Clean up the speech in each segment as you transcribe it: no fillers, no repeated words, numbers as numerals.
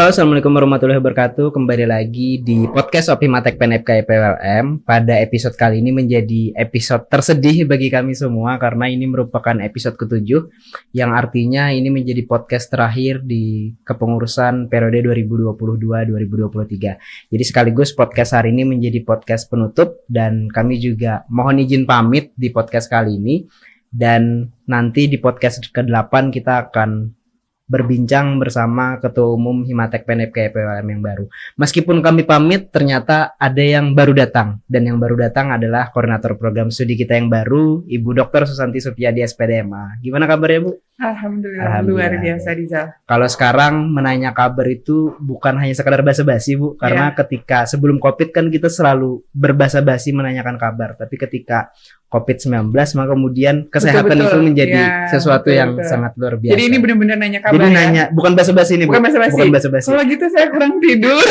Halo, assalamualaikum warahmatullahi wabarakatuh. Kembali lagi di podcast Ophi Matek PNFK PLM. Pada episode kali ini menjadi episode tersedih bagi kami semua karena ini merupakan episode ke-7 yang artinya ini menjadi podcast terakhir di kepengurusan periode 2022-2023. Jadi sekaligus podcast hari ini menjadi podcast penutup dan kami juga mohon izin pamit di podcast kali ini. Dan nanti di podcast ke-8 kita akan berbincang bersama Ketua Umum Himatek PNFK PLM yang baru. Meskipun kami pamit, ternyata ada yang baru datang. Dan yang baru datang adalah koordinator program studi kita yang baru, Ibu Dr. Susanti Supyadi SPDMA. Gimana kabarnya, Bu? Alhamdulillah, luar biasa, Rizal. Kalau sekarang menanya kabar itu bukan hanya sekadar basa-basi, Bu. Karena ketika sebelum COVID kan kita selalu berbasa-basi menanyakan kabar. Tapi ketika COVID-19 maka kemudian kesehatan itu menjadi sesuatu yang sangat luar biasa. Jadi ini benar-benar nanya kabar. Jadi nanya, bukan basa-basi ini, Bu. Bukan basa-basi. Kalau gitu saya kurang tidur.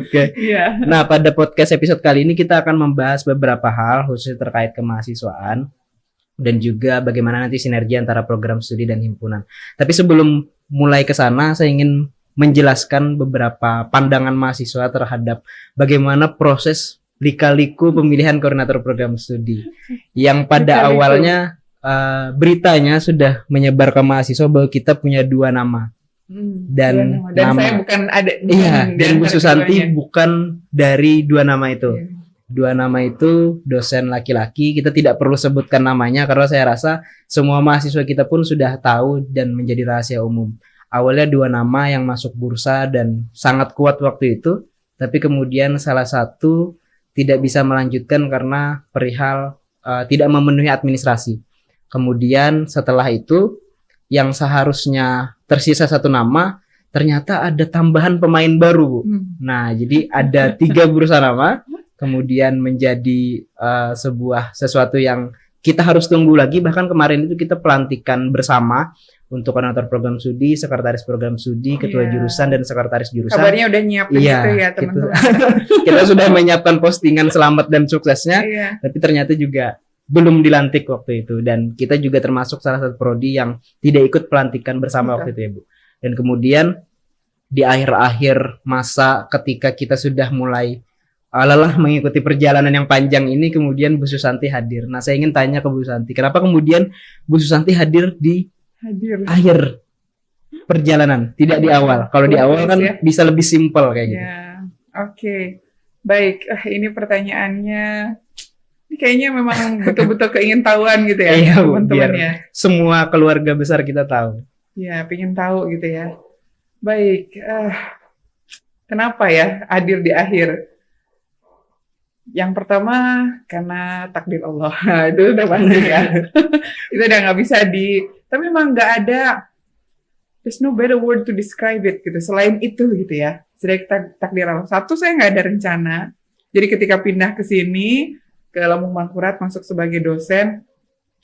Oke. Nah, pada podcast episode kali ini kita akan membahas beberapa hal khususnya terkait kemahasiswaan dan juga bagaimana nanti sinergi antara program studi dan himpunan. Tapi sebelum mulai ke sana, saya ingin menjelaskan beberapa pandangan mahasiswa terhadap bagaimana proses lika-liku pemilihan koordinator program studi yang pada awalnya beritanya sudah menyebar ke mahasiswa bahwa kita punya 2 nama. Dan nama, saya bukan ada. Dan Bu Susanti bukan dari 2 nama itu. 2 nama itu dosen laki-laki, kita tidak perlu sebutkan namanya karena saya rasa semua mahasiswa kita pun sudah tahu dan menjadi rahasia umum. Awalnya 2 nama yang masuk bursa dan sangat kuat waktu itu, tapi kemudian salah satu tidak bisa melanjutkan karena perihal tidak memenuhi administrasi. Kemudian setelah itu yang seharusnya tersisa 1 nama, ternyata ada tambahan pemain baru, Bu. Nah, jadi ada 3 bursa nama. Kemudian menjadi sesuatu yang kita harus tunggu lagi. Bahkan kemarin itu kita pelantikan bersama untuk koordinator program studi, sekretaris program studi, ketua jurusan, dan sekretaris jurusan. Kabarnya udah nyiapin gitu ya, teman-teman. Kita sudah menyiapkan postingan selamat dan suksesnya, tapi ternyata juga belum dilantik waktu itu. Dan kita juga termasuk salah satu prodi yang tidak ikut pelantikan bersama waktu itu ya, Bu. Dan kemudian di akhir-akhir masa ketika kita sudah mulai lelah mengikuti perjalanan yang panjang ini, kemudian Bu Susanti hadir. Nah, saya ingin tanya ke Bu Susanti, kenapa kemudian Bu Susanti hadir di akhir perjalanan, tidak di awal? Kalau di awal kan bisa lebih simpel kayak gitu. Oke. Baik, ini pertanyaannya ini kayaknya memang betul-betul keingintahuan gitu ya, teman-teman ya. Semua keluarga besar kita tahu. Ya, pengen tahu gitu ya. Baik, kenapa ya hadir di akhir? Yang pertama karena takdir Allah. Itu udah pasti ya. Itu udah nggak bisa tapi memang nggak ada, there's no better word to describe it gitu selain itu gitu ya. Jadi takdir Allah. Satu, saya nggak ada rencana. Jadi ketika pindah ke sini ke Lambung Mangkurat masuk sebagai dosen,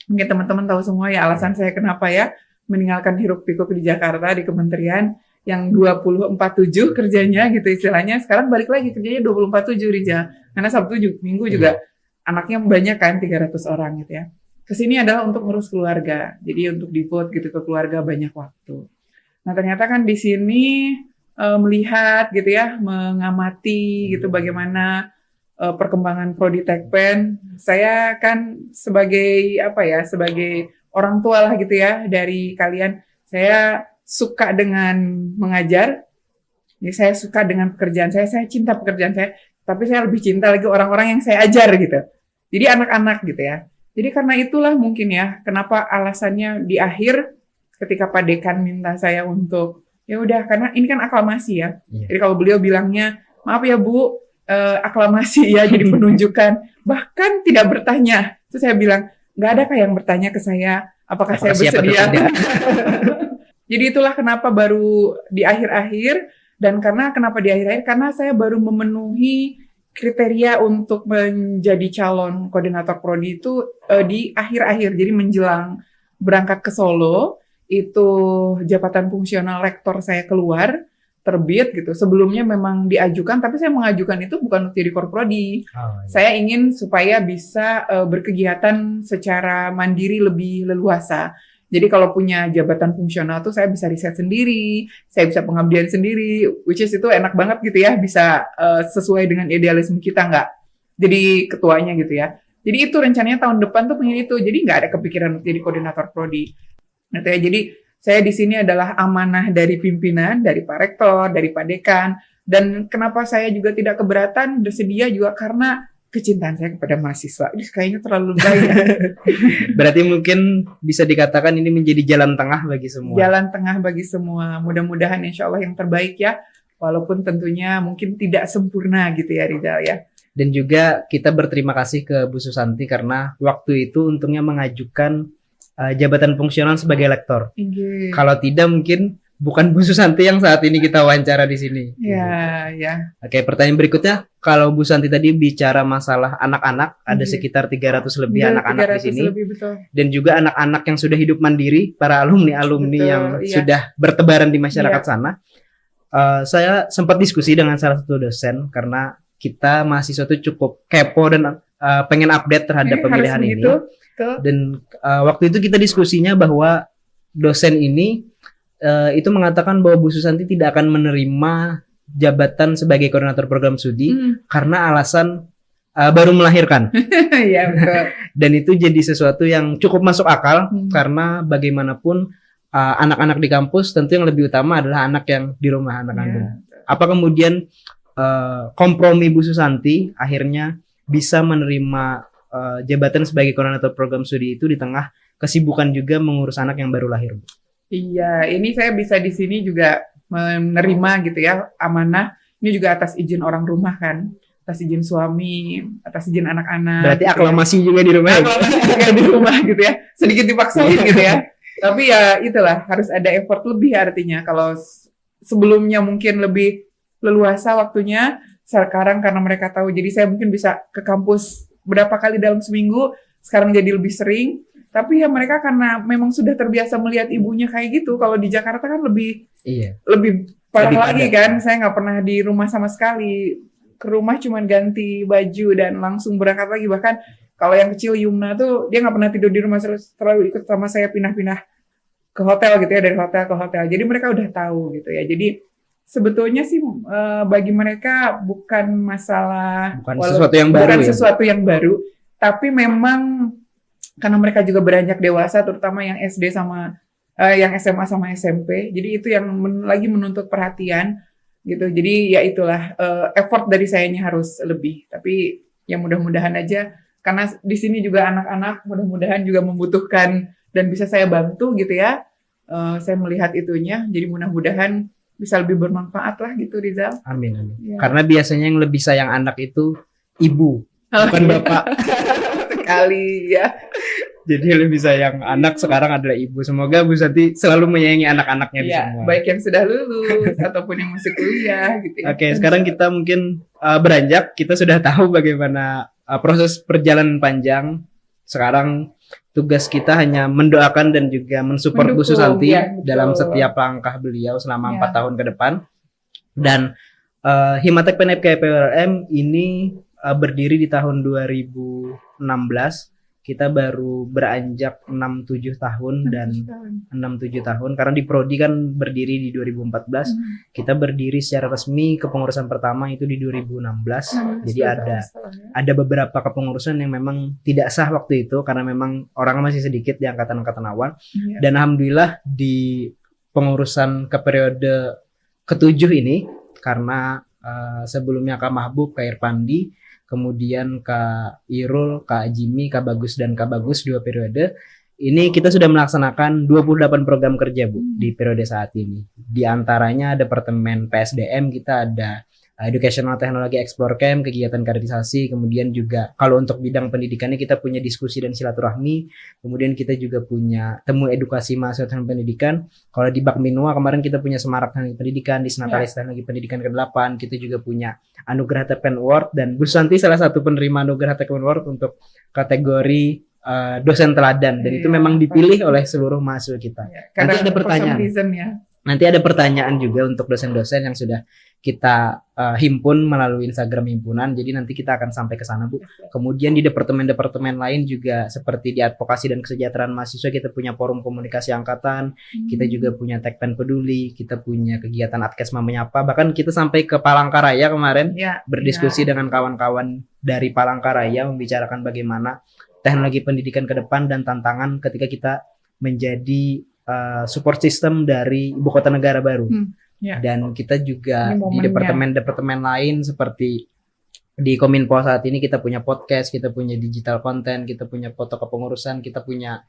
mungkin teman-teman tahu semua ya alasan saya kenapa ya meninggalkan hiruk pikuk di Jakarta di kementerian yang 24/7 kerjanya gitu istilahnya, sekarang balik lagi kerjanya 24/7 Rija. Karena Sabtu Minggu juga anaknya banyak kan, 300 orang gitu ya. Kesini adalah untuk ngurus keluarga. Jadi untuk devote gitu ke keluarga banyak waktu. Nah, ternyata kan di sini melihat gitu ya, mengamati gitu bagaimana perkembangan Prodi Tekpen. Saya kan sebagai sebagai orang tua lah gitu ya dari kalian. Saya suka dengan mengajar. Jadi saya suka dengan pekerjaan saya cinta pekerjaan saya, tapi saya lebih cinta lagi orang-orang yang saya ajar gitu. Jadi anak-anak gitu ya. Jadi karena itulah mungkin ya, kenapa alasannya di akhir ketika Pak Dekan minta saya untuk, ya udah karena ini kan aklamasi ya. Jadi kalau beliau bilangnya, maaf ya Bu, aklamasi ya, jadi penunjukan. Bahkan tidak bertanya. Terus saya bilang, nggak ada yang bertanya ke saya, apakah saya bersedia? Jadi itulah kenapa baru di akhir-akhir, dan kenapa di akhir-akhir, karena saya baru memenuhi kriteria untuk menjadi calon koordinator prodi itu di akhir-akhir, jadi menjelang berangkat ke Solo, itu jabatan fungsional rektor saya keluar, terbit gitu. Sebelumnya memang diajukan, tapi saya mengajukan itu bukan untuk jadi korprodi. Saya ingin supaya bisa berkegiatan secara mandiri lebih leluasa. Jadi kalau punya jabatan fungsional tuh saya bisa riset sendiri, saya bisa pengabdian sendiri, which is itu enak banget gitu ya, bisa sesuai dengan idealisme kita nggak jadi ketuanya gitu ya. Jadi itu rencananya tahun depan tuh pengen itu, jadi nggak ada kepikiran untuk jadi koordinator prodi. Gitu ya. Jadi saya di sini adalah amanah dari pimpinan, dari Pak Rektor, dari Pak Dekan, dan kenapa saya juga tidak keberatan, bersedia juga karena kecintaan saya kepada mahasiswa. Ini kayaknya terlalu banyak. Berarti mungkin bisa dikatakan ini menjadi jalan tengah bagi semua. Jalan tengah bagi semua. Mudah-mudahan insya Allah yang terbaik ya. Walaupun tentunya mungkin tidak sempurna gitu ya Rizal ya. Dan juga kita berterima kasih ke Bu Susanti karena waktu itu untungnya mengajukan jabatan fungsional sebagai lektor. Kalau tidak mungkin bukan Bu Susanti yang saat ini kita wawancara di sini. Ya, ya. Oke, pertanyaan berikutnya, kalau Bu Santi tadi bicara masalah anak-anak, ada sekitar 300 lebih anak-anak di sini. Lebih, betul. Dan juga anak-anak yang sudah hidup mandiri, para alumni-alumni yang sudah bertebaran di masyarakat sana. Saya sempat diskusi dengan salah satu dosen karena kita mahasiswa itu cukup kepo dan pengen update terhadap pemilihan ini. Dan waktu itu kita diskusinya bahwa dosen ini itu mengatakan bahwa Bu Susanti tidak akan menerima jabatan sebagai koordinator program studi karena alasan baru melahirkan. Iya, betul. Dan itu jadi sesuatu yang cukup masuk akal karena bagaimanapun anak-anak di kampus tentu yang lebih utama adalah anak yang di rumah, anak kandung. Apa kemudian kompromi Bu Susanti akhirnya bisa menerima jabatan sebagai koordinator program studi itu di tengah kesibukan juga mengurus anak yang baru lahir? Iya, ini saya bisa di sini juga menerima gitu ya, amanah. Ini juga atas izin orang rumah kan, atas izin suami, atas izin anak-anak. Berarti gitu aklamasi juga di rumah. Aklamasi juga di rumah gitu ya, sedikit dipaksain gitu ya. Tapi ya itulah, harus ada effort lebih artinya. Kalau sebelumnya mungkin lebih leluasa waktunya, sekarang karena mereka tahu, jadi saya mungkin bisa ke kampus berapa kali dalam seminggu, sekarang jadi lebih sering. Tapi ya mereka karena memang sudah terbiasa melihat ibunya kayak gitu. Kalau di Jakarta kan lebih parah lagi kan. Saya nggak pernah di rumah sama sekali. Ke rumah cuman ganti baju dan langsung berangkat lagi. Bahkan kalau yang kecil Yumna tuh dia nggak pernah tidur di rumah, selalu ikut sama saya pindah-pindah ke hotel gitu ya, dari hotel ke hotel. Jadi mereka udah tahu gitu ya. Jadi sebetulnya sih bagi mereka bukan masalah sesuatu yang baru, tapi memang karena mereka juga beranjak dewasa, terutama yang SD sama yang SMA sama SMP. Jadi itu yang lagi menuntut perhatian gitu. Jadi ya itulah effort dari sayanya harus lebih. Tapi ya mudah-mudahan aja karena di sini juga anak-anak mudah-mudahan juga membutuhkan dan bisa saya bantu gitu ya. Saya melihat itunya. Jadi mudah-mudahan bisa lebih bermanfaat lah gitu Rizal. Amin, amin. Ya. Karena biasanya yang lebih sayang anak itu ibu, bukan bapak. Sekali ya. Jadi lebih sayang anak sekarang adalah ibu. Semoga Bu Santi selalu menyayangi anak-anaknya di semua. Baik yang sudah lulus ataupun yang masih kuliah gitu ya. Oke, sekarang kita mungkin beranjak. Kita sudah tahu bagaimana proses perjalanan panjang. Sekarang tugas kita hanya mendoakan dan juga mensupport Bu Susanti dalam setiap langkah beliau selama 4 tahun ke depan. Dan Himatek Penep KPWRM ini berdiri di tahun 2016. Kita baru beranjak 6-7 tahun dan 6-7 tahun karena di Prodi kan berdiri di 2014. Kita berdiri secara resmi kepengurusan pertama itu di 2016. Jadi ada beberapa kepengurusan yang memang tidak sah waktu itu karena memang orang masih sedikit di angkatan-angkatan awal. Dan alhamdulillah di pengurusan ke periode ke-7 ini karena sebelumnya Kak Mahbub, Kak Irpandi, kemudian Kak Irul, Kak Jimmy, Kak Bagus, dan Kak Bagus 2 periode. Ini kita sudah melaksanakan 28 program kerja, Bu, di periode saat ini. Di antaranya Departemen PSDM, kita ada Educational Technology Explore Camp, kegiatan kaderisasi, kemudian juga kalau untuk bidang pendidikannya kita punya diskusi dan silaturahmi, kemudian kita juga punya temu edukasi mahasiswa teknologi pendidikan. Kalau di Bakminua kemarin kita punya Semarak Teknologi Pendidikan, di Senatalis Teknologi Pendidikan ke-8, kita juga punya Anugerah Tepken Award, dan Bu Susanti salah satu penerima Anugerah Tepken Award untuk kategori dosen teladan, dan itu memang dipilih oleh seluruh mahasiswa kita. Karena nanti ada pertanyaan. Nanti ada pertanyaan juga untuk dosen-dosen yang sudah kita himpun melalui Instagram himpunan. Jadi nanti kita akan sampai ke sana, Bu. Kemudian di departemen-departemen lain juga seperti di advokasi dan kesejahteraan mahasiswa kita punya forum komunikasi angkatan, kita juga punya Tekpen Peduli, kita punya kegiatan Adkesma Menyapa, bahkan kita sampai ke Palangkaraya kemarin berdiskusi dengan kawan-kawan dari Palangkaraya membicarakan bagaimana teknologi pendidikan ke depan dan tantangan ketika kita menjadi support system dari ibu kota negara baru. Dan kita juga di departemen-departemen lain seperti di Kominfo saat ini kita punya podcast, kita punya digital content, kita punya foto kepengurusan, kita punya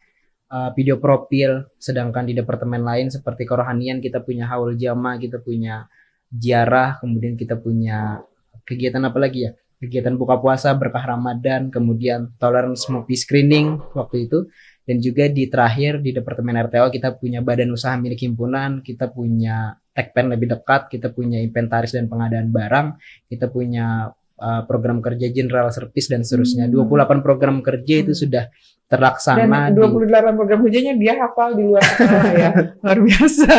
video profil. Sedangkan di departemen lain seperti kerohanian kita punya haul jama, kita punya ziarah, kemudian kita punya kegiatan apa lagi ya? Kegiatan buka puasa, berkah Ramadan, kemudian tolerance movie screening waktu itu. Dan juga di terakhir di Departemen RTO kita punya badan usaha milik himpunan, kita punya Tekpen lebih dekat, kita punya inventaris dan pengadaan barang, kita punya program kerja general service dan seterusnya. 28 program kerja itu sudah terlaksana. Dan 28 program kerjanya dia hafal di luar kepala ya. Luar biasa.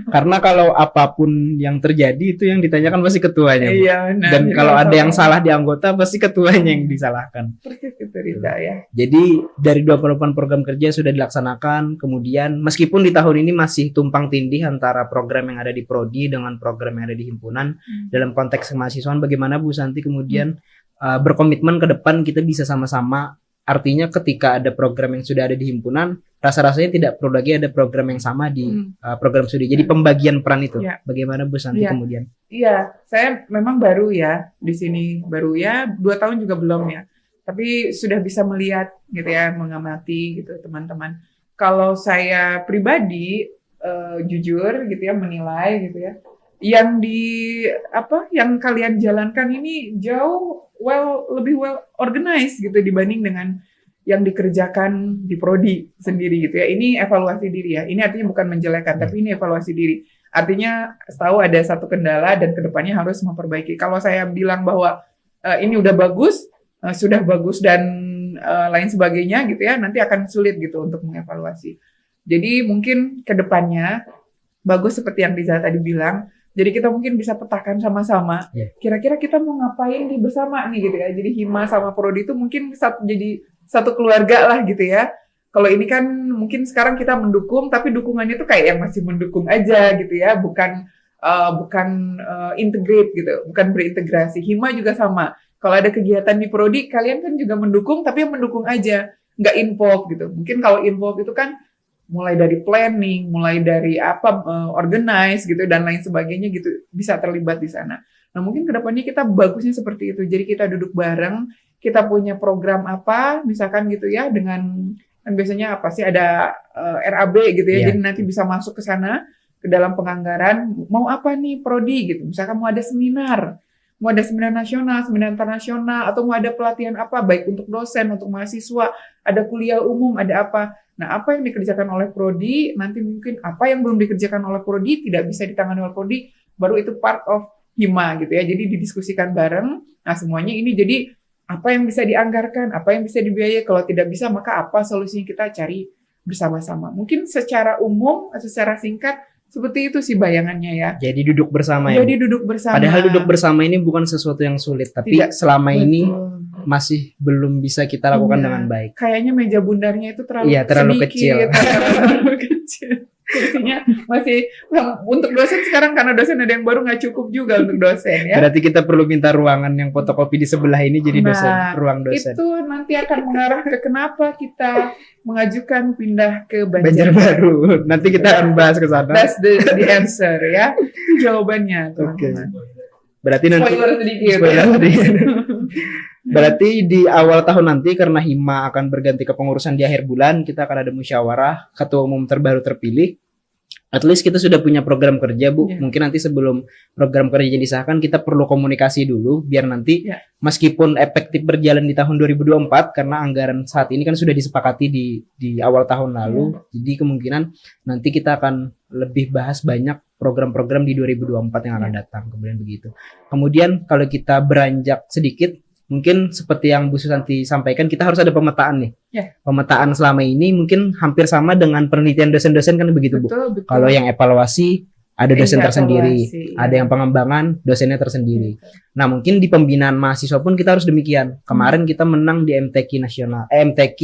Karena kalau apapun yang terjadi itu yang ditanyakan pasti ketuanya. Iya, nah, dan kalau ada yang salah di anggota pasti ketuanya yang disalahkan. Persis itu Rita ya. Jadi dari 28 program kerja sudah dilaksanakan, kemudian meskipun di tahun ini masih tumpang tindih antara program yang ada di prodi dengan program yang ada di himpunan, dalam konteks kemahasiswaan bagaimana Bu Santi kemudian berkomitmen ke depan kita bisa sama-sama. Artinya ketika ada program yang sudah ada di himpunan, rasa-rasanya tidak perlu lagi ada program yang sama di program studi. Jadi pembagian peran itu, bagaimana Bu Santi kemudian? Iya, saya memang baru ya di sini, baru ya 2 tahun juga belum ya. Tapi sudah bisa melihat gitu ya, mengamati gitu teman-teman. Kalau saya pribadi jujur gitu ya menilai gitu ya, yang yang kalian jalankan ini jauh lebih well organized gitu dibanding dengan yang dikerjakan di prodi sendiri gitu ya. Ini evaluasi diri ya. Ini artinya bukan menjelekan, tapi ini evaluasi diri. Artinya tahu ada satu kendala dan kedepannya harus memperbaiki. Kalau saya bilang bahwa ini udah bagus, sudah bagus dan lain sebagainya gitu ya, nanti akan sulit gitu untuk mengevaluasi. Jadi mungkin kedepannya bagus seperti yang Riza tadi bilang. Jadi kita mungkin bisa petakan sama-sama. Kira-kira kita mau ngapain nih bersama nih gitu ya. Jadi Hima sama Prodi itu mungkin jadi satu keluarga lah gitu ya. Kalau ini kan mungkin sekarang kita mendukung, tapi dukungannya tuh kayak yang masih mendukung aja gitu ya. Bukan integrate gitu, bukan berintegrasi. Hima juga sama. Kalau ada kegiatan di Prodi, kalian kan juga mendukung, tapi yang mendukung aja, nggak involve gitu. Mungkin kalau involve itu kan mulai dari planning, mulai dari organize gitu dan lain sebagainya gitu bisa terlibat di sana. Nah mungkin kedepannya kita bagusnya seperti itu. Jadi kita duduk bareng, kita punya program apa, misalkan gitu ya dengan kan biasanya apa sih ada RAB gitu ya. Jadi nanti bisa masuk ke sana ke dalam penganggaran. Mau apa nih prodi gitu? Misalkan mau ada seminar nasional, seminar internasional, atau mau ada pelatihan apa baik untuk dosen, untuk mahasiswa, ada kuliah umum, ada apa. Nah, apa yang dikerjakan oleh prodi, nanti mungkin apa yang belum dikerjakan oleh prodi, tidak bisa ditangani oleh prodi, baru itu part of Hima gitu ya. Jadi didiskusikan bareng. Nah, semuanya ini jadi apa yang bisa dianggarkan, apa yang bisa dibiayai. Kalau tidak bisa, maka apa solusinya kita cari bersama-sama. Mungkin secara umum, secara singkat, seperti itu sih bayangannya ya. Jadi duduk bersama ya. Jadi duduk bersama. Padahal duduk bersama ini bukan sesuatu yang sulit, tapi selama ini masih belum bisa kita lakukan dengan baik. Kayaknya meja bundarnya itu terlalu kecil. Terlalu kecil. Kursinya masih untuk dosen sekarang karena dosen ada yang baru nggak cukup juga untuk dosen ya. Berarti kita perlu minta ruangan yang fotokopi di sebelah ini jadi ruang dosen. Itu nanti akan mengarah ke kenapa kita mengajukan pindah ke Banjarbaru. Nanti kita akan bahas ke sana. That's the answer ya. Itu jawabannya teman-teman. Berarti nanti spoiler sedikit. Berarti di awal tahun nanti karena Hima akan berganti kepengurusan di akhir bulan, kita akan ada musyawarah ketua umum terbaru terpilih. At least kita sudah punya program kerja, Bu. Mungkin nanti sebelum program kerja disahkan kita perlu komunikasi dulu biar nanti meskipun efektif berjalan di tahun 2024 karena anggaran saat ini kan sudah disepakati di awal tahun lalu. Jadi kemungkinan nanti kita akan lebih bahas banyak program-program di 2024 yang akan datang, kemudian begitu. Kemudian kalau kita beranjak sedikit mungkin seperti yang Bu Susanti sampaikan, kita harus ada pemetaan nih. Pemetaan selama ini mungkin hampir sama dengan penelitian dosen-dosen kan begitu, Bu. Betul. Kalau yang evaluasi ada dosen tersendiri, Evaluasi, ada yang pengembangan dosennya tersendiri. Nah, mungkin di pembinaan mahasiswa pun kita harus demikian. Kemarin kita menang di MTQ nasional, MTQ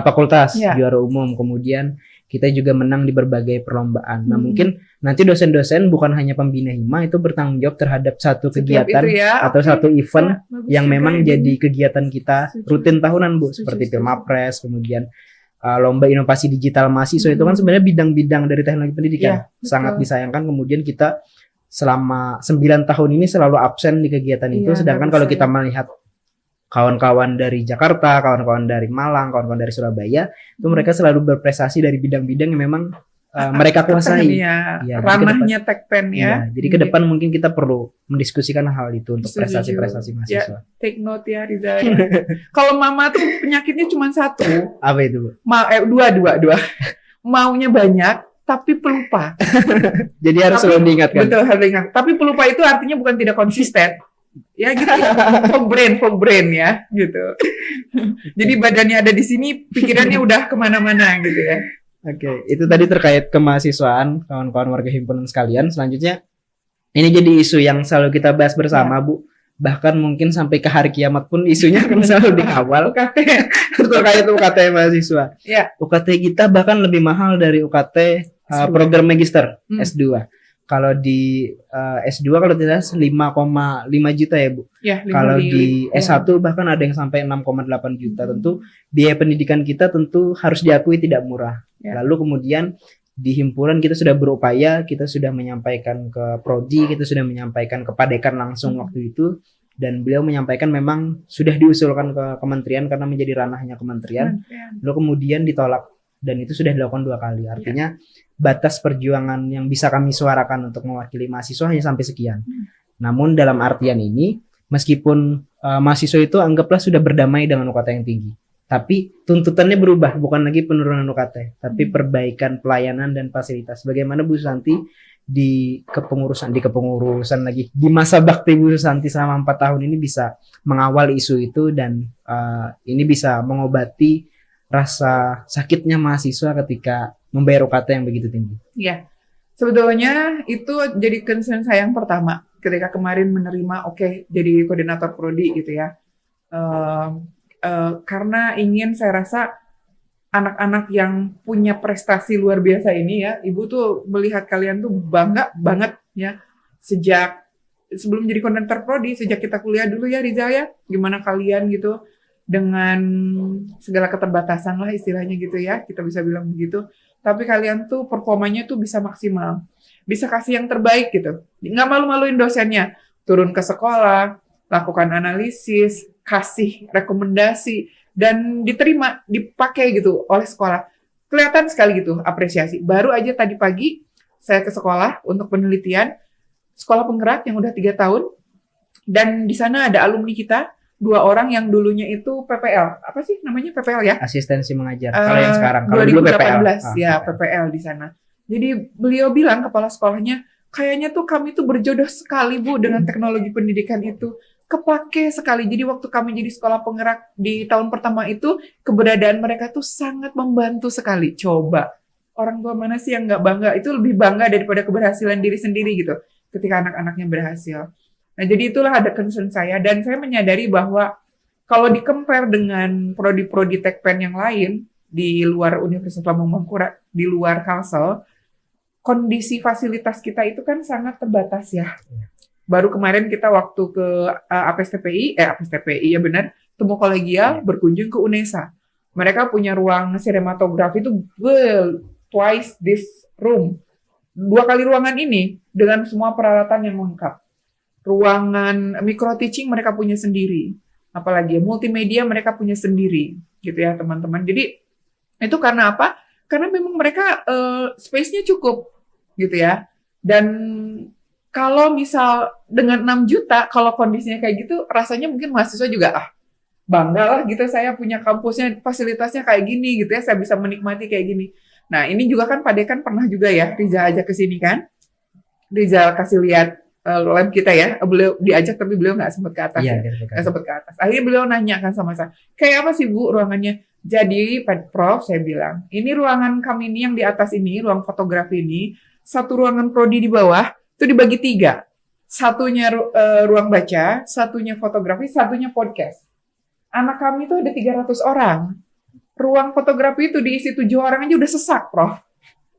fakultas juara umum, kemudian kita juga menang di berbagai perlombaan. Nah, mungkin nanti dosen-dosen bukan hanya pembina hima itu bertanggung jawab terhadap satu kegiatan atau satu event yang memang jadi kegiatan kita rutin tahunan, Bu, seperti Pilmapres, kemudian lomba inovasi digital mahasiswa itu kan sebenarnya bidang-bidang dari teknologi pendidikan. Sangat disayangkan kemudian kita selama 9 tahun ini selalu absen di kegiatan itu, sedangkan kalau kita melihat kawan-kawan dari Jakarta, kawan-kawan dari Malang, kawan-kawan dari Surabaya, itu mereka selalu berprestasi dari bidang-bidang yang memang mereka kuasai. Ranahnya Tekpen ya. Jadi ke depan mungkin kita perlu mendiskusikan hal itu untuk prestasi-prestasi mahasiswa. Take note ya, Riza. Kalau mama tuh penyakitnya cuma satu. Apa itu, Bu? Dua. Maunya banyak, tapi pelupa. Jadi harus selalu diingatkan. Betul, harus diingat. Tapi pelupa itu artinya bukan tidak konsisten. Ya gitu ya, fog brain ya gitu. Jadi badannya ada di sini, pikirannya udah kemana-mana gitu ya. Oke, itu tadi terkait kemahasiswaan, kawan-kawan warga himpunan sekalian. Selanjutnya, ini jadi isu yang selalu kita bahas bersama, Bu. Bahkan mungkin sampai ke hari kiamat pun isunya akan selalu dikawal. UKT terkait UKT mahasiswa. UKT kita bahkan lebih mahal dari UKT program magister S2. Kalau di S2 kalau tidak 5,5 juta ya, Bu. Kalau di S1 bahkan ada yang sampai 6,8 juta. Tentu biaya pendidikan kita tentu harus diakui tidak murah. Lalu kemudian di himpunan kita sudah berupaya, kita sudah menyampaikan ke prodi, kita sudah menyampaikan ke Padekan langsung waktu itu, dan beliau menyampaikan memang sudah diusulkan ke kementerian karena menjadi ranahnya kementerian. Lalu kemudian ditolak, dan itu sudah dilakukan 2 kali. Artinya batas perjuangan yang bisa kami suarakan untuk mewakili mahasiswa hanya sampai sekian. Namun dalam artian ini, meskipun mahasiswa itu anggaplah sudah berdamai dengan UKT yang tinggi, tapi tuntutannya berubah, bukan lagi penurunan UKT, tapi perbaikan pelayanan dan fasilitas. Bagaimana Bu Susanti di kepengurusan lagi di masa bakti Bu Susanti selama 4 tahun ini bisa mengawal isu itu, dan ini bisa mengobati rasa sakitnya mahasiswa ketika membayar UKT yang begitu tinggi. Iya, sebetulnya itu jadi concern saya yang pertama ketika kemarin menerima jadi koordinator prodi gitu ya, karena ingin, saya rasa anak-anak yang punya prestasi luar biasa ini ya, Ibu tuh melihat kalian tuh bangga banget ya, sejak sebelum jadi koordinator prodi, sejak kita kuliah dulu ya Riza ya, gimana kalian gitu dengan segala keterbatasan lah istilahnya gitu ya, kita bisa bilang begitu. Tapi kalian tuh performanya tuh bisa maksimal, bisa kasih yang terbaik gitu. Nggak malu-maluin dosennya, turun ke sekolah, lakukan analisis, kasih rekomendasi, dan diterima, dipakai gitu oleh sekolah. Kelihatan sekali gitu apresiasi. Baru aja tadi pagi saya ke sekolah untuk penelitian, sekolah penggerak yang udah 3 tahun, dan di sana ada alumni kita, 2 orang yang dulunya itu PPL. Apa sih namanya PPL ya? Asistensi mengajar. Kalau yang sekarang, kalau 2018 dulu PPL. PPL di sana. Jadi beliau bilang, kepala sekolahnya, kayaknya tuh kami tuh berjodoh sekali Bu dengan teknologi pendidikan itu. Kepake sekali. Jadi waktu kami jadi sekolah penggerak di tahun pertama itu, keberadaan mereka tuh sangat membantu sekali. Coba, orang tua mana sih yang nggak bangga? Itu lebih bangga daripada keberhasilan diri sendiri gitu, ketika anak-anaknya berhasil. Nah, jadi itulah ada concern saya, dan saya menyadari bahwa kalau di-compare dengan prodi-prodi Tekpen yang lain di luar Universitas Lambung Mangkurat, di luar Kalsel, kondisi fasilitas kita itu kan sangat terbatas ya. Baru kemarin kita waktu ke APSTPI ya benar, temu kolegial, berkunjung ke UNESA. Mereka punya ruang sinematografi itu twice this room. 2 kali ruangan ini dengan semua peralatan yang lengkap. Ruangan micro teaching mereka punya sendiri, apalagi multimedia mereka punya sendiri, gitu ya teman-teman. Jadi itu karena apa? Karena memang mereka space-nya cukup, gitu ya. Dan kalau misal dengan 6 juta, kalau kondisinya kayak gitu, rasanya mungkin mahasiswa juga bangga lah gitu, saya punya kampusnya, fasilitasnya kayak gini, gitu ya, saya bisa menikmati kayak gini. Nah ini juga kan Padekan pernah juga ya, Riza ajak ke sini kan, Riza kasih lihat lab kita ya. Beliau diajak tapi beliau nggak sempat ke atas Iya, ya. Nggak sempat ke atas. Akhirnya beliau nanya kan sama saya, kayak apa sih Bu ruangannya? Jadi Prof, saya bilang, ini ruangan kami ini yang di atas ini, ruang fotografi ini, satu ruangan prodi di bawah, itu dibagi 3. Satunya ruang baca, satunya fotografi, satunya podcast. Anak kami itu ada 300 orang. Ruang fotografi itu diisi 7 orang aja udah sesak, Prof.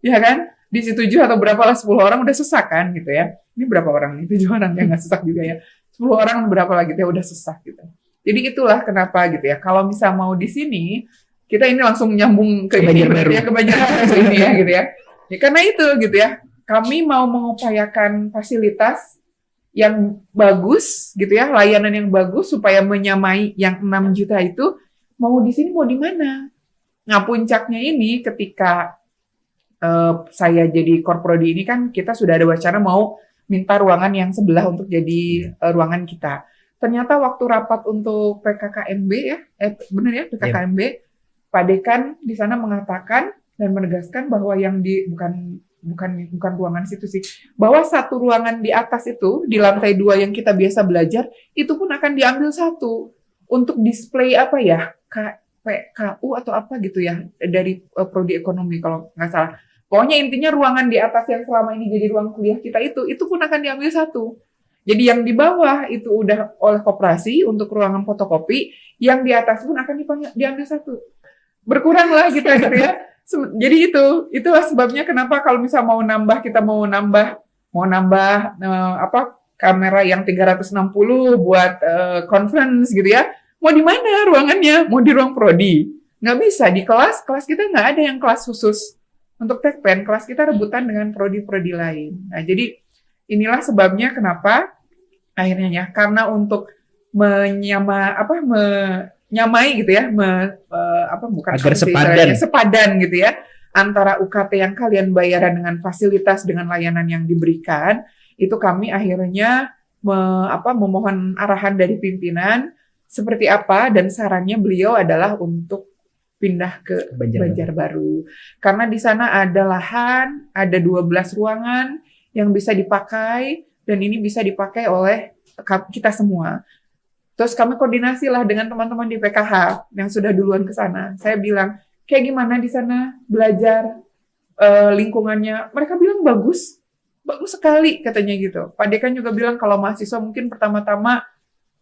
Ya kan? Diisi 7 atau berapa lah, 10 orang udah sesak kan gitu ya. Ini berapa orang nih? 7 orang yang nggak sesak juga ya. 10 orang berapa lagi gitu ya, udah sesak gitu. Jadi itulah kenapa gitu ya. Kalau misal mau di sini, kita ini langsung nyambung ke ini ya, ke Banjarbaru ini ya gitu ya. Ya karena itu gitu ya. Kami mau mengupayakan fasilitas yang bagus gitu ya, layanan yang bagus supaya menyamai yang 6 juta itu. Mau di sini mau di mana? Nah, puncaknya ini ketika saya jadi korprodi ini kan kita sudah ada wacana mau minta ruangan yang sebelah untuk jadi ruangan kita. Ternyata waktu rapat untuk PKKMB ya, benar ya PKKMB, Pak Dekan di sana mengatakan dan menegaskan bahwa yang bukan ruangan situ sih, bahwa satu ruangan di atas itu di lantai 2 yang kita biasa belajar itu pun akan diambil satu untuk display apa ya, KPKU atau apa gitu ya dari prodi ekonomi kalau nggak salah. Pokoknya intinya ruangan di atas yang selama ini jadi ruang kuliah kita itu pun akan diambil satu. Jadi yang di bawah itu udah oleh koperasi untuk ruangan fotokopi, yang di atas pun akan diambil satu. Berkurang lah gitu ya. Jadi itulah sebabnya kenapa kalau misal kita mau nambah kamera yang 360 buat conference gitu ya. Mau di mana ruangannya? Mau di ruang prodi? Nggak bisa di kelas kita nggak ada yang kelas khusus untuk Tekpen. Kelas kita rebutan dengan prodi-prodi lain. Nah jadi inilah sebabnya kenapa akhirnya ya, karena untuk menyamai gitu ya, agar sepadan gitu ya antara UKT yang kalian bayaran dengan fasilitas dengan layanan yang diberikan, itu kami akhirnya memohon arahan dari pimpinan seperti apa, dan sarannya beliau adalah untuk pindah ke Banjarbaru. Karena di sana ada lahan, ada 12 ruangan yang bisa dipakai, dan ini bisa dipakai oleh kita semua. Terus kami koordinasi lah dengan teman-teman di PKH yang sudah duluan ke sana. Saya bilang, kayak gimana di sana belajar, lingkungannya? Mereka bilang bagus sekali katanya gitu. Pak Dekan juga bilang kalau mahasiswa mungkin pertama-tama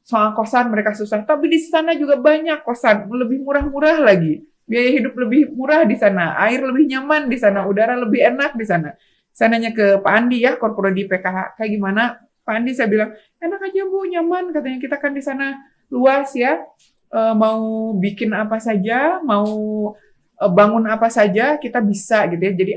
soal kosan mereka susah, tapi di sana juga banyak kosan, lebih murah-murah lagi. Biaya hidup lebih murah di sana, air lebih nyaman di sana, udara lebih enak di sana. Saya nanya ke Pak Andi ya, korprodi PKH, kayak gimana? Pak Andi saya bilang, enak aja Bu, nyaman. Katanya kita kan di sana luas ya, mau bikin apa saja, mau bangun apa saja, kita bisa gitu ya. Jadi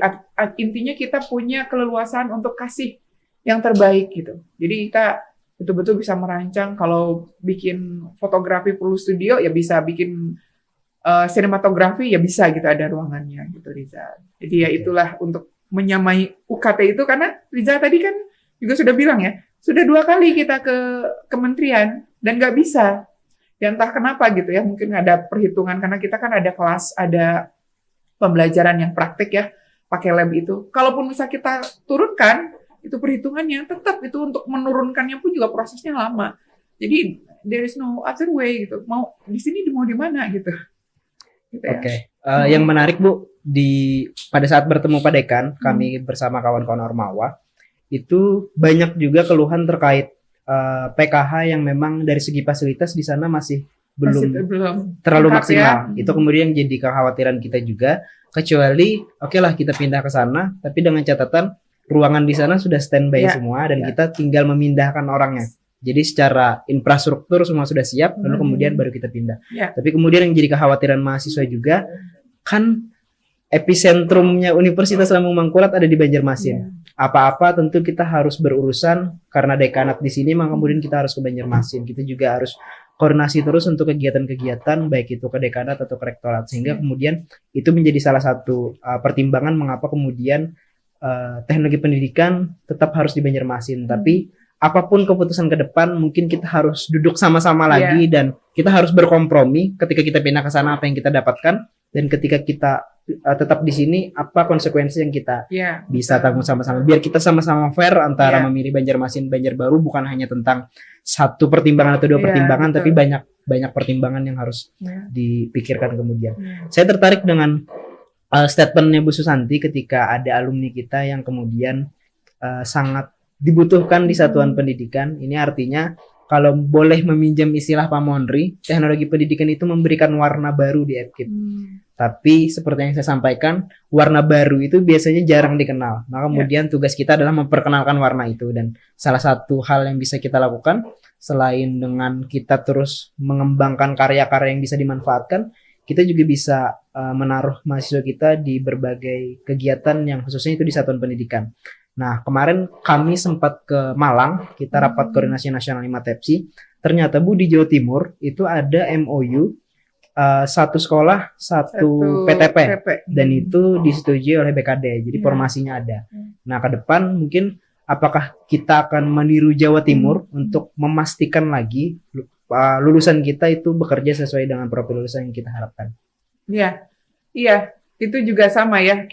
intinya kita punya keleluasan untuk kasih yang terbaik gitu. Jadi kita betul-betul bisa merancang, kalau bikin fotografi perlu studio, ya bisa bikin sinematografi, ya bisa gitu, ada ruangannya gitu Riza. Jadi ya itulah untuk menyamai UKT itu, karena Riza tadi kan juga sudah bilang ya, sudah 2 kali kita ke kementerian dan nggak bisa. Ya entah kenapa gitu ya, mungkin ada perhitungan karena kita kan ada kelas, ada pembelajaran yang praktik ya, pakai lab itu. Kalaupun bisa kita turunkan, itu perhitungannya tetap itu untuk menurunkannya pun juga prosesnya lama. Jadi there is no other way gitu. Mau di sini mau di mana gitu. Gitu ya. Oke. Yang menarik Bu, pada saat bertemu Pak Dekan, kami bersama kawan-kawan Ormawa itu banyak juga keluhan terkait PKH yang memang dari segi fasilitas di sana masih belum terlalu maksimal. Ya. Itu kemudian jadi kekhawatiran kita juga. Kecuali lah kita pindah ke sana, tapi dengan catatan ruangan di sana sudah standby semua dan kita tinggal memindahkan orangnya. Jadi secara infrastruktur semua sudah siap, lalu kemudian baru kita pindah. Tapi kemudian yang jadi kekhawatiran mahasiswa juga, kan episentrumnya Universitas Lambung Mangkurat ada di Banjarmasin. Apa-apa tentu kita harus berurusan karena dekanat di sini, maka kemudian kita harus ke Banjarmasin. Kita juga harus koordinasi terus untuk kegiatan-kegiatan baik itu ke dekanat atau ke rektorat, sehingga kemudian itu menjadi salah satu pertimbangan mengapa kemudian teknologi pendidikan tetap harus di Banjarmasin. Tapi apapun keputusan ke depan, mungkin kita harus duduk sama-sama lagi dan kita harus berkompromi ketika kita pindah ke sana apa yang kita dapatkan, dan ketika kita tetap di sini, apa konsekuensi yang kita bisa tanggung sama-sama, biar kita sama-sama fair antara memilih Banjarmasin Banjarbaru, bukan hanya tentang satu pertimbangan atau dua pertimbangan, tapi banyak pertimbangan yang harus dipikirkan kemudian. Saya tertarik dengan statementnya Bu Susanti ketika ada alumni kita yang kemudian sangat dibutuhkan di satuan pendidikan. Ini artinya kalau boleh meminjam istilah Pak Monri, teknologi pendidikan itu memberikan warna baru di FKIP. Tapi seperti yang saya sampaikan, warna baru itu biasanya jarang dikenal. Nah, kemudian tugas kita adalah memperkenalkan warna itu. Dan salah satu hal yang bisa kita lakukan, selain dengan kita terus mengembangkan karya-karya yang bisa dimanfaatkan, kita juga bisa menaruh mahasiswa kita di berbagai kegiatan yang khususnya itu di satuan pendidikan. Nah, kemarin kami sempat ke Malang, kita rapat koordinasi nasional IMATEPSI. Ternyata Bu, di Jawa Timur itu ada MOU satu sekolah satu PTP dan itu disetujui oleh BKD, jadi formasinya ada. Nah, ke depan mungkin apakah kita akan meniru Jawa Timur untuk memastikan lagi lulusan kita itu bekerja sesuai dengan profil lulusan yang kita harapkan. Iya, itu juga sama ya,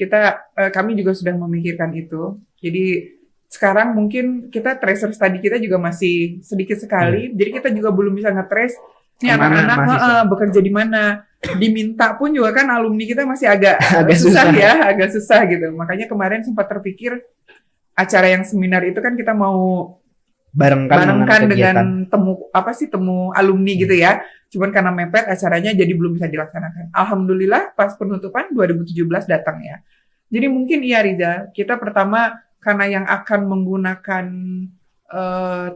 kami juga sudah memikirkan itu. Jadi sekarang mungkin kita tracer study kita juga masih sedikit sekali, jadi kita juga belum bisa nge-trace ini anak-anak bekerja di mana, diminta pun juga kan alumni kita masih agak agak susah gitu. Makanya kemarin sempat terpikir acara yang seminar itu kan kita mau barengkan dengan temu alumni gitu ya. Cuman karena mepet acaranya jadi belum bisa dilaksanakan. Alhamdulillah pas penutupan 2017 datang ya. Jadi mungkin iya Riza, kita pertama karena yang akan menggunakan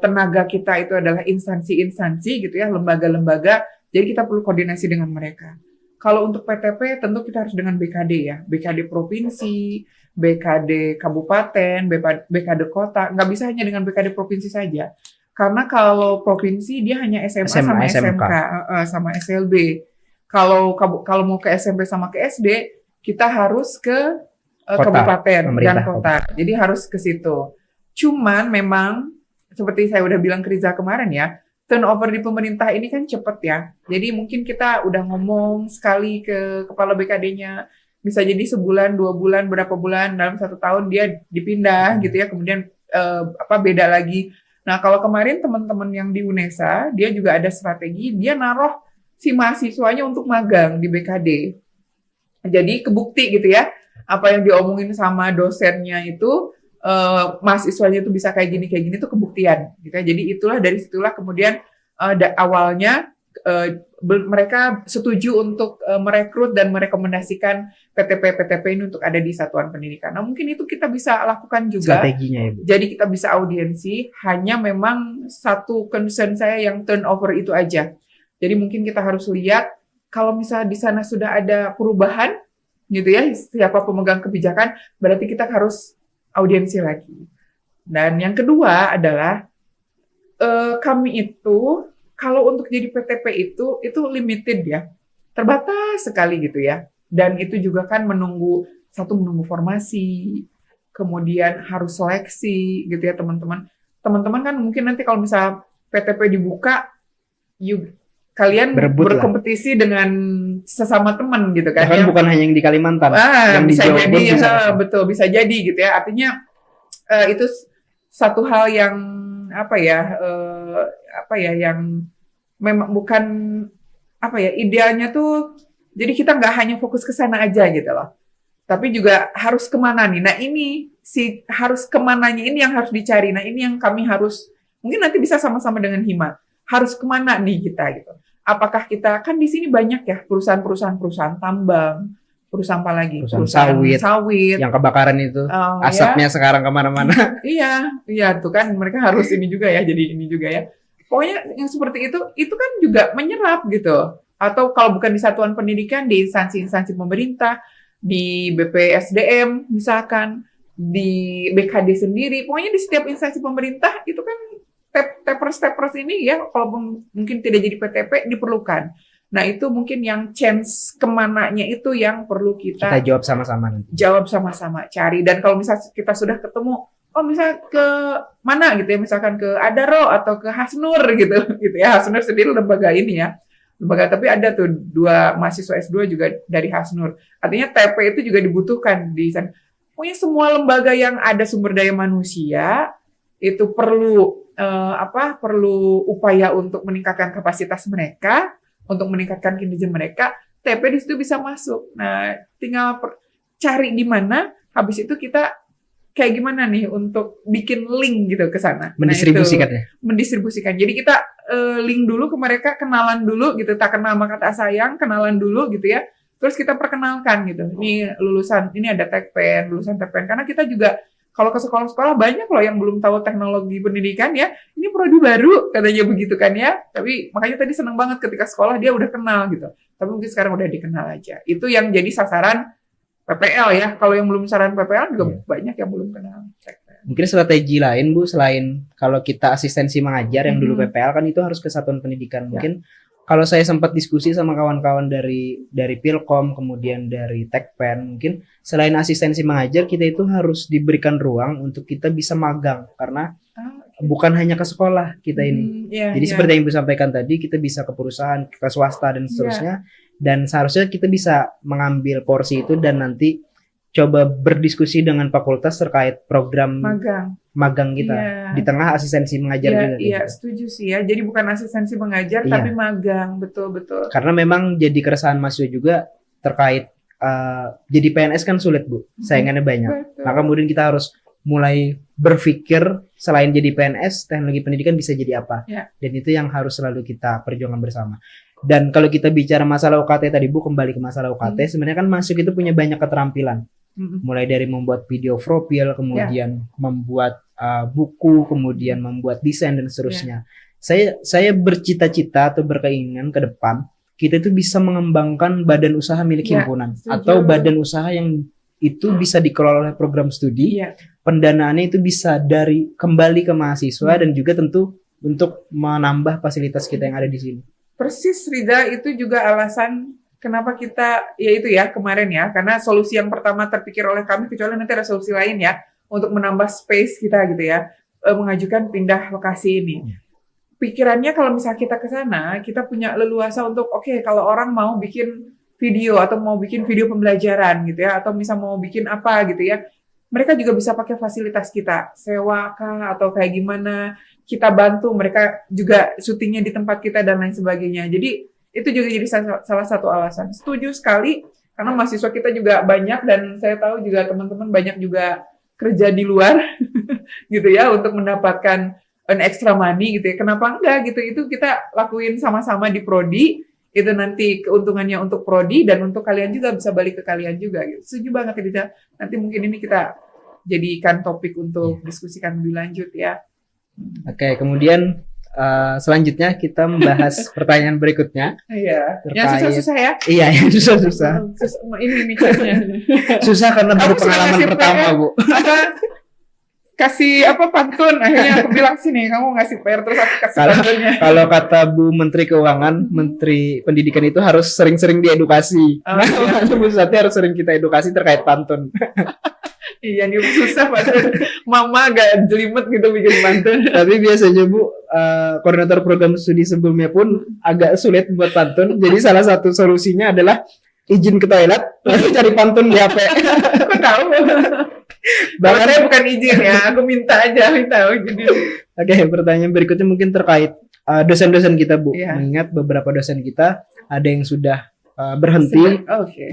tenaga kita itu adalah instansi-instansi gitu ya, lembaga-lembaga, jadi kita perlu koordinasi dengan mereka. Kalau untuk PTP tentu kita harus dengan BKD ya, BKD provinsi, BKD kabupaten, BKD kota, nggak bisa hanya dengan BKD provinsi saja. Karena kalau provinsi dia hanya SMA sama SMK sama SLB. Kalau mau ke SMP sama ke SD, kita harus ke kabupaten dan kota. Jadi harus ke situ. Cuman memang seperti saya udah bilang ke Riza kemarin ya, turnover di pemerintah ini kan cepet ya. Jadi mungkin kita udah ngomong sekali ke kepala BKD-nya, bisa jadi sebulan, 2 bulan, berapa bulan, dalam 1 tahun dia dipindah gitu ya, kemudian beda lagi. Nah, kalau kemarin teman-teman yang di UNESA, dia juga ada strategi, dia naruh si mahasiswanya untuk magang di BKD. Jadi kebukti gitu ya, apa yang diomongin sama dosennya itu, mahasiswanya itu bisa kayak gini itu kebuktian gitu ya. Jadi dari situlah kemudian awalnya mereka setuju untuk merekrut dan merekomendasikan PTP ini untuk ada di satuan pendidikan. Nah, mungkin itu kita bisa lakukan juga strateginya ya, Bu. Jadi kita bisa audiensi, hanya memang satu concern saya yang turnover itu aja. Jadi mungkin kita harus lihat kalau misalnya di sana sudah ada perubahan gitu ya, siapa pemegang kebijakan, berarti kita harus audiensi lagi. Dan yang kedua adalah kami itu kalau untuk jadi PTP itu limited ya, terbatas sekali gitu ya. Dan itu juga kan menunggu formasi, kemudian harus seleksi gitu ya teman-teman. Teman-teman kan mungkin nanti kalau misalnya PTP dibuka, kalian berkompetisi dengan sesama teman gitu kan. Bahkan bukan hanya yang di Kalimantan, yang bisa di Jawa jadi bisa betul, bisa jadi gitu ya. Artinya itu satu hal yang yang memang bukan idealnya tuh. Jadi kita nggak hanya fokus ke sana aja gitu loh, tapi juga harus kemana nih. Nah ini harus kemananya ini yang harus dicari. Nah ini yang kami harus mungkin nanti bisa sama-sama dengan Hima. Harus kemana nih kita gitu? Apakah kita kan di sini banyak ya perusahaan tambang, perusahaan apa lagi? Perusahaan sawit yang kebakaran itu, asapnya sekarang kemana-mana. Iya tuh kan mereka harus ini juga ya, jadi ini juga ya. Pokoknya yang seperti itu kan juga menyerap gitu. Atau kalau bukan di satuan pendidikan, di instansi-instansi pemerintah, di BPSDM misalkan, di BKD sendiri, pokoknya di setiap instansi pemerintah itu kan tapers ini ya, kalaupun mungkin tidak jadi PTP diperlukan. Nah itu mungkin yang chance kemananya itu yang perlu kita jawab sama-sama nanti. Jawab sama-sama, cari. Dan kalau misalnya kita sudah ketemu, misalnya ke mana gitu ya, misalkan ke Adaro atau ke Hasnur gitu ya. Hasnur sendiri lembaga ini ya, lembaga, tapi ada tuh 2 mahasiswa S2 juga dari Hasnur. Artinya TP itu juga dibutuhkan di sana. Pokoknya semua lembaga yang ada sumber daya manusia itu perlu upaya untuk meningkatkan kapasitas mereka, untuk meningkatkan kinerja mereka. TP di situ bisa masuk. Nah, tinggal cari di mana. Habis itu kita kayak gimana nih untuk bikin link gitu ke sana. Mendistribusikan ya. Mendistribusikan. Jadi kita link dulu ke mereka, kenalan dulu gitu. Tak kenal maka tak sayang, kenalan dulu gitu ya. Terus kita perkenalkan gitu. Ini lulusan, ini ada Tekpen, lulusan Tekpen. Karena kita juga kalau ke sekolah-sekolah banyak loh yang belum tahu teknologi pendidikan ya. Ini prodi baru katanya begitu kan ya. Tapi makanya tadi seneng banget ketika sekolah dia udah kenal gitu. Tapi mungkin sekarang udah dikenal aja. Itu yang jadi sasaran PPL ya. Kalau yang belum sasaran PPL juga banyak yang belum kenal Tekpen. Mungkin strategi lain Bu, selain kalau kita asistensi mengajar yang dulu PPL kan itu harus ke satuan pendidikan. Mungkin kalau saya sempat diskusi sama kawan-kawan dari Pilkom, kemudian dari Tekpen, mungkin selain asistensi mengajar, kita itu harus diberikan ruang untuk kita bisa magang, karena bukan hanya ke sekolah kita ini. Jadi seperti yang Ibu sampaikan tadi, kita bisa ke perusahaan, ke swasta, dan seterusnya. Dan seharusnya kita bisa mengambil porsi itu dan nanti coba berdiskusi dengan fakultas terkait program magang kita di tengah asistensi mengajar juga. Iya, setuju sih ya. Jadi bukan asistensi mengajar tapi magang, betul-betul. Karena memang jadi keresahan mahasiswa juga terkait jadi PNS kan sulit Bu, saingannya banyak. Betul. Maka kemudian kita harus mulai berpikir selain jadi PNS, teknologi pendidikan bisa jadi apa. Dan itu yang harus selalu kita perjuangkan bersama. Dan kalau kita bicara masalah UKT tadi Bu, kembali ke masalah UKT, sebenarnya kan mahasiswa itu punya banyak keterampilan. Mulai dari membuat video profil, kemudian membuat buku, kemudian membuat desain dan seterusnya. Saya bercita-cita atau berkeinginan ke depan kita itu bisa mengembangkan badan usaha milik himpunan atau badan usaha yang itu bisa dikelola oleh program studi. Pendanaannya itu bisa kembali ke mahasiswa dan juga tentu untuk menambah fasilitas kita yang ada di sini. Persis Riza, itu juga alasan kenapa kita, ya itu ya kemarin ya, karena solusi yang pertama terpikir oleh kami, kecuali nanti ada solusi lain ya, untuk menambah space kita gitu ya, mengajukan pindah lokasi ini. Pikirannya kalau misalnya kita ke sana, kita punya leluasa untuk, kalau orang mau bikin video atau mau bikin video pembelajaran gitu ya, atau misal mau bikin apa gitu ya, mereka juga bisa pakai fasilitas kita, sewa kah atau kayak gimana, kita bantu mereka juga syutingnya di tempat kita dan lain sebagainya. Jadi itu juga jadi salah satu alasan. Setuju sekali, karena mahasiswa kita juga banyak dan saya tahu juga teman-teman banyak juga kerja di luar gitu ya untuk mendapatkan an extra money gitu ya. Kenapa enggak gitu? Itu kita lakuin sama-sama di prodi, itu nanti keuntungannya untuk prodi dan untuk kalian juga bisa balik ke kalian juga gitu. Setuju banget ya. Nanti mungkin ini kita jadikan topik untuk diskusikan lebih lanjut ya. Oke, kemudian selanjutnya kita membahas pertanyaan berikutnya. Iya. Yang susah-susah ya? Iya, yang susah-susah. Ini mikirnya. Susah karena baru pengalaman pertama, Bu. Kasih pantun, akhirnya aku bilang sini kamu ngasih PR terus aku kasih pantunnya. Kalau kata Bu Menteri Keuangan, Menteri Pendidikan itu harus sering-sering diedukasi. Bu Susanti harus sering kita edukasi terkait pantun. Iya nih susah padahal mama agak jelimet gitu bikin pantun. Tapi biasanya Bu, koordinator program studi sebelumnya pun agak sulit buat pantun. Jadi salah satu solusinya adalah izin ke toilet, lalu cari pantun di HP. Aku tahu. Bahkan saya bukan izin ya, aku minta aja. Oke, pertanyaan berikutnya mungkin terkait dosen-dosen kita Bu. Mengingat beberapa dosen kita ada yang sudah berhenti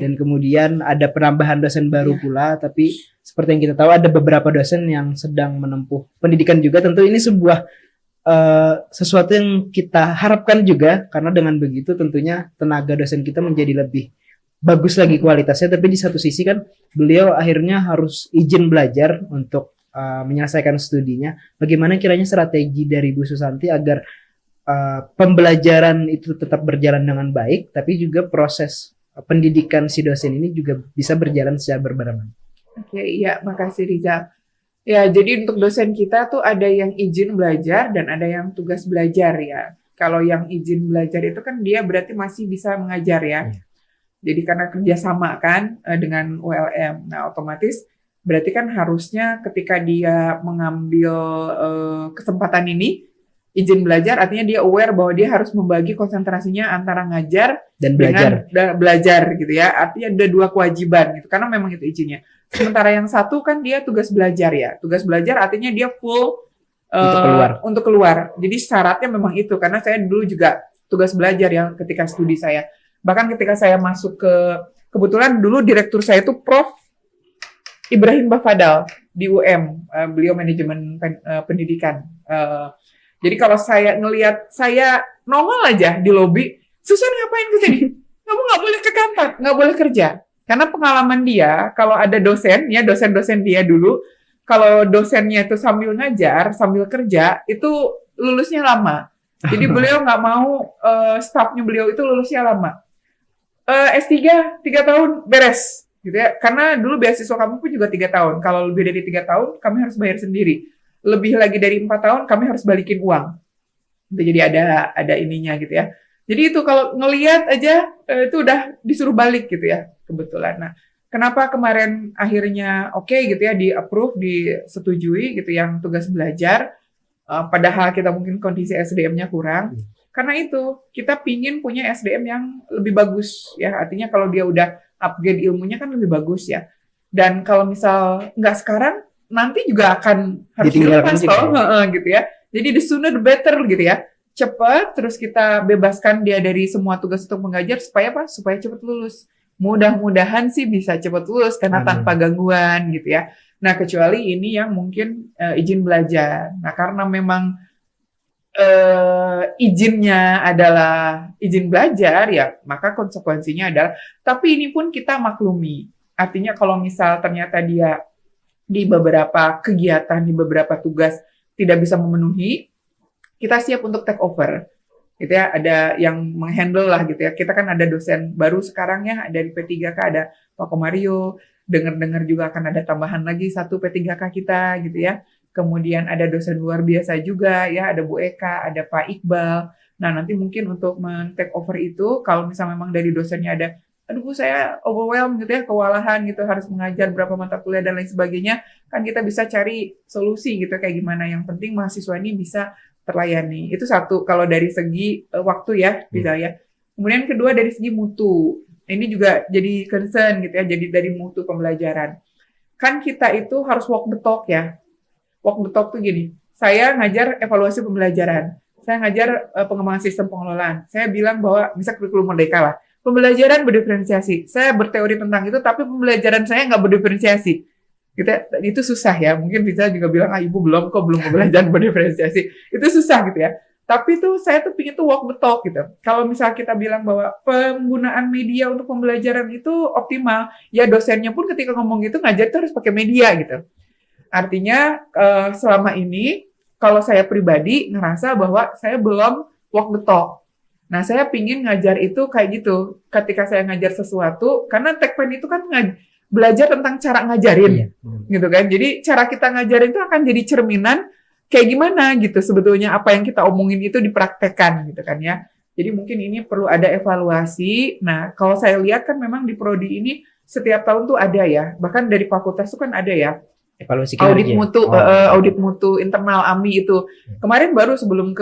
dan kemudian ada penambahan dosen baru pula, tapi seperti yang kita tahu ada beberapa dosen yang sedang menempuh pendidikan juga. Tentu ini sebuah sesuatu yang kita harapkan juga, karena dengan begitu tentunya tenaga dosen kita menjadi lebih bagus lagi kualitasnya. Tapi di satu sisi kan beliau akhirnya harus izin belajar untuk menyelesaikan studinya. Bagaimana kiranya strategi dari Bu Susanti agar pembelajaran itu tetap berjalan dengan baik, tapi juga proses pendidikan si dosen ini juga bisa berjalan secara berbarengan. Oke, iya, makasih Rizal. Ya, jadi untuk dosen kita tuh ada yang izin belajar dan ada yang tugas belajar ya. Kalau yang izin belajar itu kan dia berarti masih bisa mengajar ya. Jadi karena kerjasama kan dengan ULM, nah otomatis berarti kan harusnya ketika dia mengambil kesempatan ini, izin belajar artinya dia aware bahwa dia harus membagi konsentrasinya antara ngajar Dan belajar. dengan belajar gitu ya. Artinya ada 2 kewajiban gitu karena memang itu izinnya. Sementara yang satu kan dia tugas belajar ya. Tugas belajar artinya dia full untuk keluar. Jadi syaratnya memang itu karena saya dulu juga tugas belajar ya ketika studi saya. Bahkan ketika saya masuk kebetulan dulu direktur saya itu Prof. Ibrahim Bafadal di UM, beliau manajemen pendidikan. Jadi kalau saya ngelihat saya nongol aja di lobi, Susan ngapain ke sini? Kamu nggak boleh ke kantor, nggak boleh kerja. Karena pengalaman dia, kalau ada dosen, ya dosen-dosen dia dulu, kalau dosennya itu sambil ngajar, sambil kerja, itu lulusnya lama. Jadi beliau nggak mau stafnya beliau itu lulusnya lama. S3 3 tahun beres. Gitu ya. Karena dulu beasiswa kami pun juga 3 tahun. Kalau lebih dari 3 tahun, kami harus bayar sendiri. Lebih lagi dari 4 tahun, kami harus balikin uang. Jadi ada ininya gitu ya. Jadi itu kalau ngelihat aja, itu udah disuruh balik gitu ya, kebetulan. Nah, kenapa kemarin akhirnya oke gitu ya, di-approve, disetujui gitu yang tugas belajar, padahal kita mungkin kondisi SDM-nya kurang. Karena itu, kita pingin punya SDM yang lebih bagus ya. Artinya kalau dia udah upgrade ilmunya kan lebih bagus ya. Dan kalau misal nggak sekarang, nanti juga akan harus dilepas toh, gitu ya. Jadi the sooner the better gitu ya. Cepat, terus kita bebaskan dia dari semua tugas untuk mengajar supaya apa? Supaya cepat lulus. Mudah-mudahan sih bisa cepat lulus karena tanpa gangguan gitu ya. Nah, kecuali ini yang mungkin izin belajar. Nah, karena memang izinnya adalah izin belajar ya, maka konsekuensinya adalah, tapi ini pun kita maklumi. Artinya kalau misal ternyata dia di beberapa kegiatan, di beberapa tugas tidak bisa memenuhi, kita siap untuk take over. Gitu ya, ada yang menghandle lah gitu ya. Kita kan ada dosen baru sekarang ya, dari P3K ada Pak Komario, dengar-dengar juga akan ada tambahan lagi 1 P3K kita gitu ya. Kemudian ada dosen luar biasa juga ya, ada Bu Eka, ada Pak Iqbal. Nah, nanti mungkin untuk men-take over itu, kalau misalnya memang dari dosennya ada, aduh Bu saya overwhelmed gitu ya, kewalahan gitu, harus mengajar berapa mata kuliah dan lain sebagainya, kan kita bisa cari solusi gitu, kayak gimana. Yang penting mahasiswa ini bisa terlayani. Itu satu, kalau dari segi waktu ya, bisa ya. Kemudian kedua dari segi mutu. Ini juga jadi concern gitu ya, jadi dari mutu pembelajaran. Kan kita itu harus walk the talk ya. Walk the talk tuh gini, saya ngajar evaluasi pembelajaran, saya ngajar pengembangan sistem pengelolaan, saya bilang bahwa bisa kurikulum merdeka lah, pembelajaran berdiferensiasi, saya berteori tentang itu, tapi pembelajaran saya nggak berdiferensiasi, gitu, itu susah ya, mungkin bisa juga bilang, ibu belum pembelajaran berdiferensiasi, itu susah gitu ya, tapi tuh saya tuh pingin tuh walk the talk gitu, kalau misalnya kita bilang bahwa penggunaan media untuk pembelajaran itu optimal, ya dosennya pun ketika ngomong gitu, ngajar tuh harus pakai media gitu. Artinya selama ini kalau saya pribadi ngerasa bahwa saya belum walk the talk. Nah, saya pingin ngajar itu kayak gitu. Ketika saya ngajar sesuatu, karena Tekpen itu kan belajar tentang cara ngajarin, gitu kan. Jadi cara kita ngajarin itu akan jadi cerminan kayak gimana gitu sebetulnya apa yang kita omongin itu dipraktekkan gitu kan ya. Jadi mungkin ini perlu ada evaluasi. Nah, kalau saya lihat kan memang di prodi ini setiap tahun tuh ada ya. Bahkan dari fakultas itu kan ada ya. Evaluasi audit mutu internal AMI itu. Kemarin baru sebelum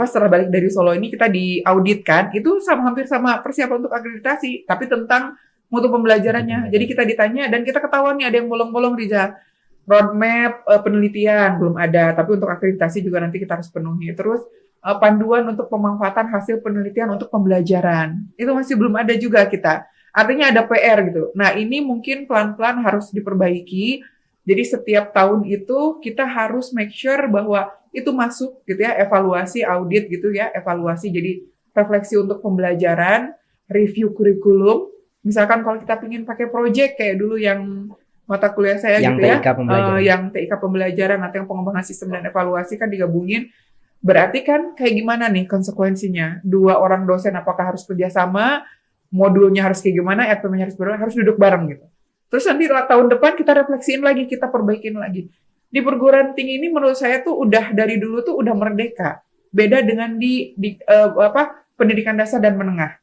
setelah balik dari Solo ini kita diaudit kan, itu hampir sama persiapan untuk akreditasi, tapi tentang mutu pembelajarannya. Jadi kita ditanya dan kita ketahuan nih ada yang bolong-bolong, Riza. Roadmap penelitian belum ada, tapi untuk akreditasi juga nanti kita harus penuhi. Terus panduan untuk pemanfaatan hasil penelitian untuk pembelajaran. Itu masih belum ada juga kita. Artinya ada PR gitu. Nah, ini mungkin pelan-pelan harus diperbaiki. Jadi setiap tahun itu kita harus make sure bahwa itu masuk gitu ya, evaluasi, audit gitu ya, evaluasi jadi refleksi untuk pembelajaran, review kurikulum. Misalkan kalau kita ingin pakai project kayak dulu yang mata kuliah saya yang gitu TIK ya, yang TIK pembelajaran atau yang pengembangan sistem dan evaluasi kan digabungin. Berarti kan kayak gimana nih konsekuensinya? 2 orang dosen apakah harus kerjasama? Modulnya harus kayak gimana, RPM-nya harus duduk bareng gitu. Terus nanti tahun depan kita refleksiin lagi, kita perbaikin lagi. Di perguruan tinggi ini menurut saya tuh udah dari dulu tuh udah merdeka. Beda dengan di pendidikan dasar dan menengah.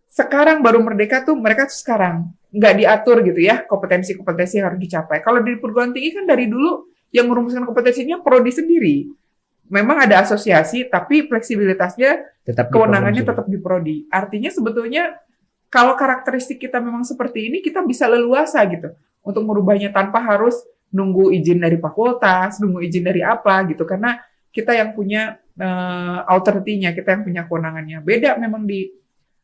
Sekarang baru merdeka tuh mereka tuh sekarang nggak diatur gitu ya, kompetensi yang harus dicapai. Kalau di perguruan tinggi kan dari dulu yang merumuskan kompetensinya prodi sendiri. memang ada asosiasi, tapi fleksibilitasnya Tetap kewenangannya diprogram tetap di prodi. Artinya sebetulnya kalau karakteristik kita memang seperti ini, kita bisa leluasa gitu untuk merubahnya tanpa harus nunggu izin dari fakultas, nunggu izin dari apa gitu, karena kita yang punya authority-nya, kita yang punya kewenangannya. Beda memang di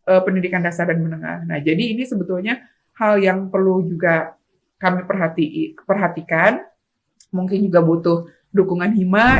pendidikan dasar dan menengah. Nah, jadi ini sebetulnya hal yang perlu juga kami perhatikan. Mungkin juga butuh dukungan hima.